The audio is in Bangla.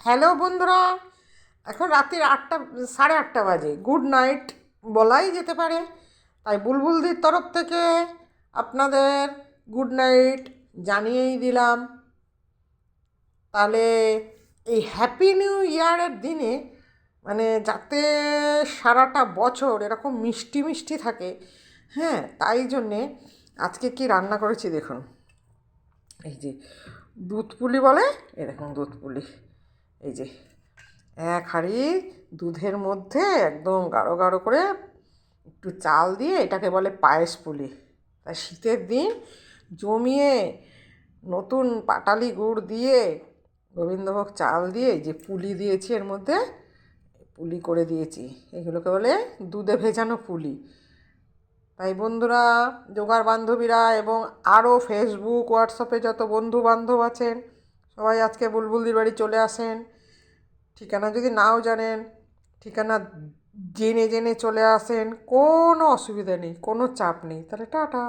হ্যালো বন্ধুরা, এখন রাত্রির 8টা, 8:30 বাজে। গুড নাইট বলাই যেতে পারে। তাই বুলবুলদির তরফ থেকে আপনাদের গুড নাইট জানিয়েই দিলাম। তাহলে এই হ্যাপি নিউ ইয়ারের দিনে যাতে সারাটা বছর এরকম মিষ্টি মিষ্টি থাকে, হ্যাঁ, তাই জন্যে আজকে কি রান্না করেছি দেখুন। এই যে দুধ পুলি বলে, এ দেখুন দুধ পুলি। এই যে এক হাঁড়ি দুধের মধ্যে একদম গাঢ় গাঢ় করে একটু চাল দিয়ে, এটাকে বলে পায়েস পুলি। তাই শীতের দিন জমিয়ে নতুন পাটালি গুড় দিয়ে, গোবিন্দভোগ চাল দিয়ে এই যে পুলি দিয়েছি, এর মধ্যে পুলি করে দিয়েছি। এগুলোকে বলে দুধে ভেজানো পুলি। তাই বন্ধুরা, জোগাড় বান্ধবীরা এবং আরও ফেসবুক হোয়াটসঅ্যাপে যত বন্ধু বান্ধব আছেন, সবাই আজকে বুলবুলদির বাড়ি চলে আসেন। ঠিকানা যদি নাও জানেন, ঠিকানা জেনে জেনে চলে আসেন, কোনো অসুবিধা নেই, কোনো চাপ নেই। তাহলে টাটা।